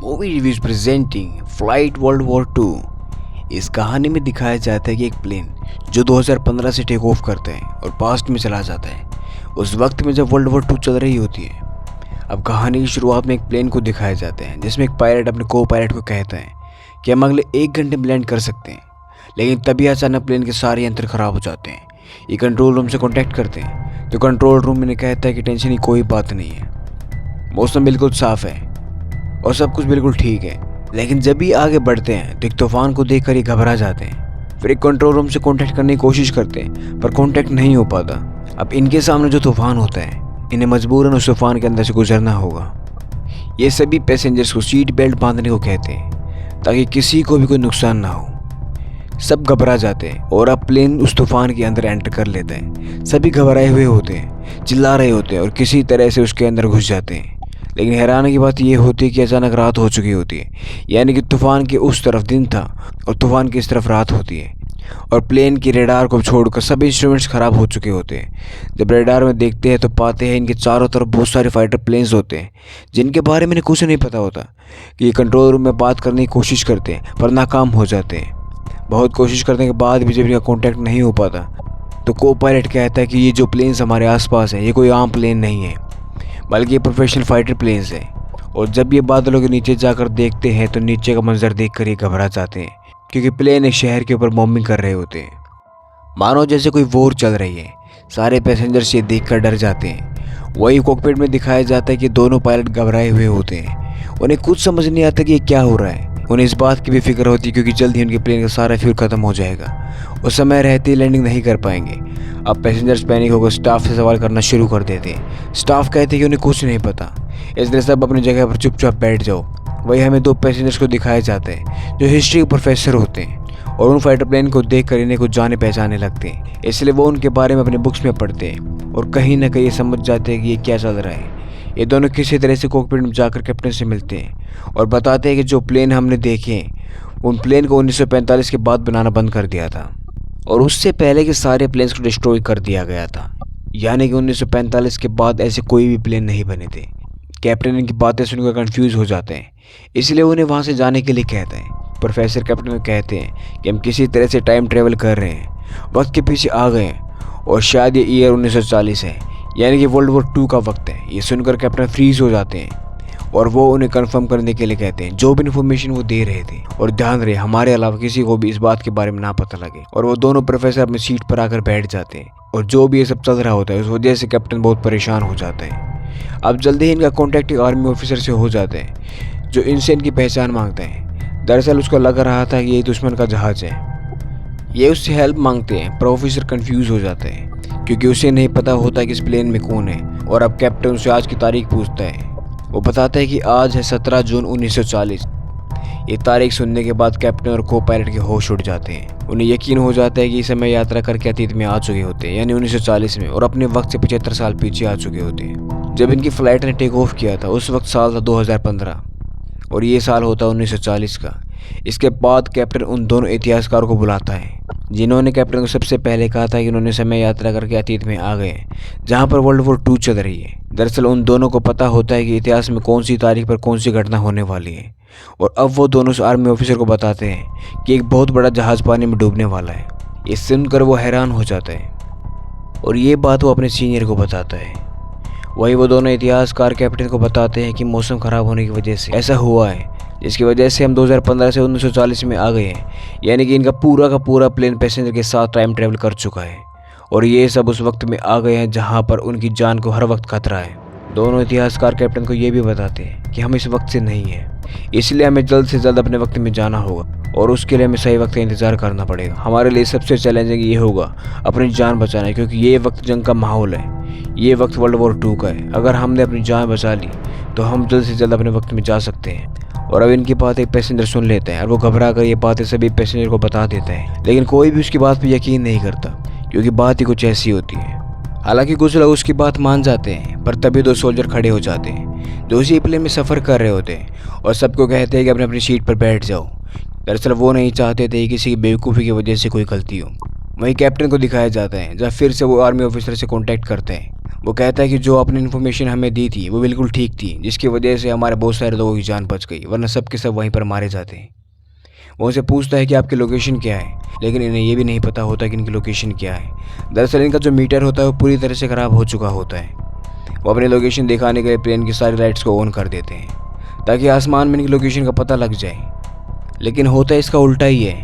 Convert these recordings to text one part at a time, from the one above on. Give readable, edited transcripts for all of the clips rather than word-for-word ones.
Movie reviews presenting flight world war 2। इस कहानी में दिखाया जाता है कि एक प्लेन जो 2015 से टेक ऑफ करता है और पास्ट में चला जाता है, उस वक्त में जब वर्ल्ड वॉर 2 चल रही होती है। अब कहानी की शुरुआत में एक प्लेन को दिखाया जाता है जिसमें एक पायलट अपने को पायलट को कहता है कि हम अगले 1 घंटे में लैंड कर सकते हैं, लेकिन तभी अचानक प्लेन के सारे यंत्र खराब हो जाते हैं। ये कंट्रोल रूम से कॉन्टैक्ट करते हैं तो कंट्रोल रूम में कहता है कि टेंशन की कोई बात नहीं है, मौसम बिल्कुल साफ है और सब कुछ बिल्कुल ठीक है। लेकिन जब भी आगे बढ़ते हैं तो एक तूफान को देखकर ये घबरा जाते हैं। फिर एक कंट्रोल रूम से कांटेक्ट करने की कोशिश करते हैं पर कांटेक्ट नहीं हो पाता। अब इनके सामने जो तूफान होता है, इन्हें मजबूरन उस तूफान के अंदर से गुजरना होगा। ये सभी पैसेंजर्स को सीट बेल्ट बांधने को कहते हैं ताकि किसी को भी कोई नुकसान ना हो। सब घबरा जाते हैं और अब प्लेन उस तूफान के अंदर एंटर कर लेता है। सभी घबराए हुए होते हैं, चिल्ला रहे होते हैं और किसी तरह से उसके अंदर घुस जाते हैं। लेकिन हैरानी की बात यह होती है कि अचानक रात हो चुकी होती है, यानी कि तूफान के उस तरफ दिन था और तूफान की इस तरफ रात होती है। और प्लेन की रेडार को छोड़कर सभी इंस्ट्रूमेंट्स खराब हो चुके होते हैं। जब रेडार में देखते हैं तो पाते हैं इनके चारों तरफ बहुत सारे फाइटर प्लेन्स होते हैं जिनके बारे में कुछ नहीं पता होता कि ये कंट्रोल रूम में बात करने की कोशिश करते हैं पर नाकाम हो जाते हैं। बहुत कोशिश करने के बाद भी जब इनका कॉन्टैक्ट नहीं हो पाता तो को पायलट कहता है कि ये जो प्लेन्स हमारे आसपास हैं ये कोई आम प्लेन नहीं है, बल्कि ये प्रोफेशनल फाइटर प्लेन्स हैं। और जब ये बादलों के नीचे जाकर देखते हैं तो नीचे का मंजर देखकर ये घबरा जाते हैं क्योंकि प्लेन एक शहर के ऊपर बॉम्बिंग कर रहे होते हैं, मानो जैसे कोई वॉर चल रही है। सारे पैसेंजर्स ये देखकर डर जाते हैं। वही कॉकपिट में दिखाया जाता है कि दोनों पायलट घबराए हुए होते हैं। उन्हें कुछ समझ नहीं आता कि ये क्या हो रहा है। उन्हें इस बात की भी फिक्र होती है क्योंकि जल्द ही उनके प्लेन का सारा फ्यूल खत्म हो जाएगा, उस समय रहते ही लैंडिंग नहीं कर पाएंगे। अब पैसेंजर्स पैनिक होकर स्टाफ से सवाल करना शुरू कर देते हैं। स्टाफ कहते हैं कि उन्हें कुछ नहीं पता, इसलिए सब अपनी जगह पर चुपचाप बैठ जाओ। वही हमें 2 पैसेंजर्स को दिखाया जाता है जो हिस्ट्री के प्रोफेसर होते हैं और उन फाइटर प्लेन को देखकर इन्हें कुछ जाने पहचाने लगते हैं, इसलिए वो उनके बारे में अपने बुक्स में पढ़ते हैं और कहीं ना कहीं समझ जाते हैं कि ये क्या चल रहा है। ये दोनों किसी तरह से कॉकपिट में जाकर कैप्टन से मिलते हैं और बताते हैं कि जो प्लेन हमने देखे हैं उन प्लेन को 1945 के बाद बनाना बंद कर दिया था और उससे पहले के सारे प्लेन्स को डिस्ट्रॉय कर दिया गया था, यानी कि 1945 के बाद ऐसे कोई भी प्लेन नहीं बने थे। कैप्टन इनकी बातें सुनकर कंफ्यूज हो जाते हैं, इसलिए उन्हें वहाँ से जाने के लिए कहते हैं। प्रोफेसर कैप्टन को कहते हैं कि हम किसी तरह से टाइम ट्रेवल कर रहे हैं, वक्त के पीछे आ गए हैं और शायद ये ईयर 1940 है, यानी कि वर्ल्ड वॉर 2 का वक्त है। ये सुनकर कैप्टन फ्रीज हो जाते हैं और वो उन्हें कंफर्म करने के लिए कहते हैं जो भी इन्फॉर्मेशन वो दे रहे थे, और ध्यान रहे हमारे अलावा किसी को भी इस बात के बारे में ना पता लगे। और वो दोनों प्रोफेसर अपनी सीट पर आकर बैठ जाते हैं और जो भी ये सब चल रहा होता है उस वजह से कैप्टन बहुत परेशान हो जाता है। अब जल्दी ही इनका कॉन्टैक्ट एक आर्मी ऑफिसर से हो जाता है जो इनसे इनकी पहचान मांगता है। दरअसल उसको लग रहा था कि ये दुश्मन का जहाज है। ये उससे हेल्प मांगते हैं पर ऑफिसर कंफ्यूज हो जाता है क्योंकि उसे नहीं पता होता कि इस प्लेन में कौन है। और अब कैप्टन उससे आज की तारीख पूछता है। वो बताता है कि आज है 17 जून 1940। ये तारीख सुनने के बाद कैप्टन और को पायलट के होश उड़ जाते हैं। उन्हें यकीन हो जाता है कि इस समय यात्रा करके अतीत में आ चुके होते हैं, यानी 1940 में, और अपने वक्त से 75 साल पीछे आ चुके होते हैं। जब इनकी फ्लाइट ने टेक ऑफ किया था उस वक्त साल था 2015 और ये साल होता 1940 का। इसके बाद कैप्टन उन दोनों इतिहासकारों को बुलाता है जिन्होंने कैप्टन को सबसे पहले कहा था कि उन्होंने समय यात्रा करके अतीत में आ गए हैं जहां पर वर्ल्ड वॉर 2 चल रही है। दरअसल उन दोनों को पता होता है कि इतिहास में कौन सी तारीख पर कौन सी घटना होने वाली है। और अब वो दोनों आर्मी ऑफिसर को बताते हैं कि एक बहुत बड़ा जहाज पानी में डूबने वाला है। ये सुनकर वो हैरान हो जाता है और ये बात वो अपने सीनियर को बताता है। वही वो दोनों इतिहासकार कैप्टन को बताते हैं कि मौसम खराब होने की वजह से ऐसा हुआ है, जिसकी वजह से हम 2015 से 1940 में आ गए हैं, यानी कि इनका पूरा का पूरा प्लेन पैसेंजर के साथ टाइम ट्रेवल कर चुका है और ये सब उस वक्त में आ गए हैं जहां पर उनकी जान को हर वक्त खतरा है। दोनों इतिहासकार कैप्टन को ये भी बताते हैं कि हम इस वक्त से नहीं हैं, इसलिए हमें जल्द से जल्द अपने वक्त में जाना होगा और उसके लिए हमें सही वक्त का इंतज़ार करना पड़ेगा। हमारे लिए सबसे चैलेंजिंग ये होगा अपनी जान बचाना, क्योंकि ये वक्त जंग का माहौल है, ये वक्त वर्ल्ड वॉर 2 का है। अगर हमने अपनी जान बचा ली तो हम जल्द से जल्द अपने वक्त में जा सकते हैं। और अब इनकी बात एक पैसेंजर सुन लेता है और वो घबरा कर ये बातें सभी पैसेंजर को बता देता है, लेकिन कोई भी उसकी बात पर यकीन नहीं करता क्योंकि बात ही कुछ ऐसी होती है। हालांकि कुछ लोग उसकी बात मान जाते हैं पर तभी 2 सोल्जर खड़े हो जाते हैं जो उसी प्लेन में सफ़र कर रहे होते हैं और सबको कहते हैं कि अपनी अपनी सीट पर बैठ जाओ। दरअसल वो नहीं चाहते थे कि किसी की बेवकूफ़ी की वजह से कोई गलती हो। वहीं कैप्टन को दिखाया जाता है जब फिर से वो आर्मी ऑफिसर से कांटेक्ट करते हैं वो कहता है कि जो आपने इन्फॉर्मेशन हमें दी थी वो बिल्कुल ठीक थी, जिसकी वजह से हमारे बहुत सारे लोगों की जान बच गई, वरना सब के सब वहीं पर मारे जाते हैं। वो उनसे पूछता है कि आपकी लोकेशन क्या है, लेकिन इन्हें ये भी नहीं पता होता कि इनकी लोकेशन क्या है। दरअसल इनका जो मीटर होता है वो पूरी तरह से ख़राब हो चुका होता है। वो अपनी लोकेशन दिखाने के लिए प्लेन की सारी लाइट्स को ऑन कर देते हैं ताकि आसमान में इनकी लोकेशन का पता लग जाए, लेकिन होता इसका उल्टा ही है।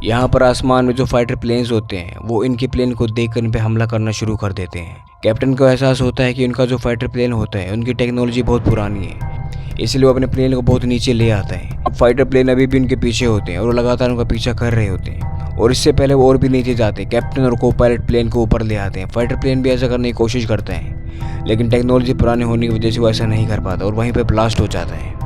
यहाँ पर आसमान में जो फाइटर प्लेन्स होते हैं वो इनके प्लेन को देखकर इन पर हमला करना शुरू कर देते हैं। कैप्टन को एहसास होता है कि उनका जो फाइटर प्लेन होता है उनकी टेक्नोलॉजी बहुत पुरानी है, इसलिए वो अपने प्लेन को बहुत नीचे ले आता है। अब फाइटर प्लेन अभी भी उनके पीछे होते हैं और वो लगातार उनका पीछा कर रहे होते हैं, और इससे पहले वो और भी नीचे जाते हैं। कैप्टन और को पायलट प्लेन को ऊपर ले आते हैं। फाइटर प्लेन भी ऐसा करने की कोशिश करता है, लेकिन टेक्नोलॉजी पुरानी होने की वजह से वो ऐसा नहीं कर पाता और वहीं पर ब्लास्ट हो जाता है।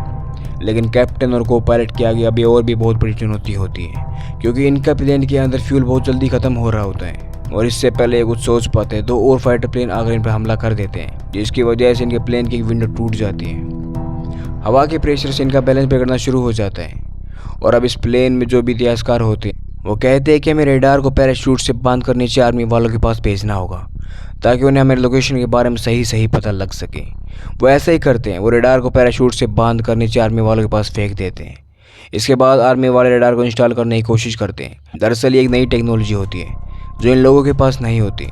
लेकिन कैप्टन और को पायलट के आगे अभी और भी बहुत बड़ी चुनौती होती है, क्योंकि इनका प्लेन के अंदर फ्यूल बहुत जल्दी ख़त्म हो रहा होता है, और इससे पहले कुछ सोच पाते हैं दो और फाइटर प्लेन आकर इन पर हमला कर देते हैं, जिसकी वजह से इनके प्लेन की विंडो टूट जाती है। हवा के प्रेशर से इनका बैलेंस बिगड़ना शुरू हो जाता है, और अब इस प्लेन में जो भी इतिहासकार होते हैं वो कहते हैं कि हमें रेडार को पैराशूट से बांध कर नीचे आर्मी वालों के पास भेजना होगा, ताकि उन्हें हमारे लोकेशन के बारे में सही पता लग सके। वो ऐसा ही करते हैं, वो रेडार को पैराशूट से बांध कर नीचे आर्मी वालों के पास फेंक देते हैं। इसके बाद आर्मी वाले रेडार को इंस्टॉल करने की कोशिश करते हैं। दरअसल ये एक नई टेक्नोलॉजी होती है जो इन लोगों के पास नहीं होती।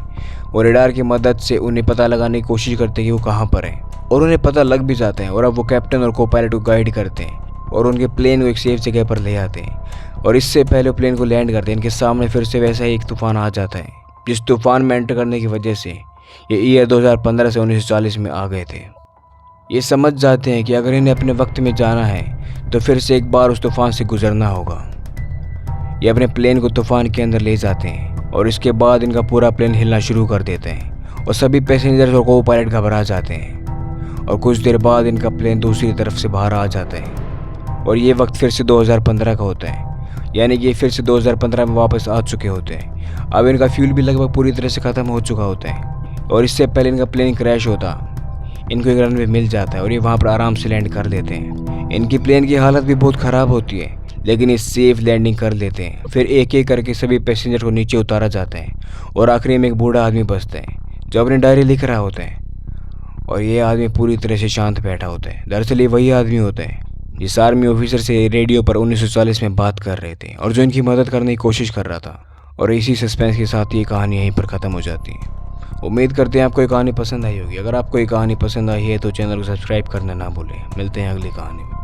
वो रेडार की मदद से उन्हें पता लगाने की कोशिश करते हैं कि वो कहाँ पर है, और उन्हें पता लग भी जाता है। और अब वो कैप्टन और को पायलट को गाइड करते हैं और उनके प्लेन को एक सेफ जगह पर ले आते हैं, और इससे पहले वो प्लेन को लैंड करते हैं। इनके सामने फिर से वैसा ही एक तूफान आ जाता है, जिस तूफान में एंटर करने की वजह से ये ईयर 2015 से 1940 में आ गए थे। ये समझ जाते हैं कि अगर इन्हें अपने वक्त में जाना है तो फिर से एक बार उस तूफान से गुजरना होगा। ये अपने प्लेन को तूफान के अंदर ले जाते हैं, और इसके बाद इनका पूरा प्लेन हिलना शुरू कर देते हैं, और सभी पैसेंजर्स और को पायलट घबरा जाते हैं। और कुछ देर बाद इनका प्लेन दूसरी तरफ से बाहर आ जाता है, और ये वक्त फिर से 2015 का होता है, यानी कि ये फिर से 2015 में वापस आ चुके होते हैं। अब इनका फ्यूल भी लगभग पूरी तरह से ख़त्म हो चुका होता है, और इससे पहले इनका प्लेन क्रैश होता इनको एक रनवे मिल जाता है, और ये वहाँ पर आराम से लैंड कर लेते हैं। इनकी प्लेन की हालत भी बहुत ख़राब होती है, लेकिन ये सेफ लैंडिंग कर लेते हैं। फिर एक एक करके सभी पैसेंजर को नीचे उतारा जाता है, और आखिरी में एक बूढ़ा आदमी बचता है जो अपनी डायरी लिख रहा होता है, और ये आदमी पूरी तरह से शांत बैठा होता है। दरअसल ये वही आदमी होता है जिस आर्मी ऑफिसर से रेडियो पर 1940 में बात कर रहे थे, और जो इनकी मदद करने की कोशिश कर रहा था। और इसी सस्पेंस के साथ ये कहानी यहीं पर ख़त्म हो जाती है। उम्मीद करते हैं आपको ये कहानी पसंद आई होगी। अगर आपको ये कहानी पसंद आई है तो चैनल को सब्सक्राइब करना ना भूलें। मिलते हैं अगली कहानी में।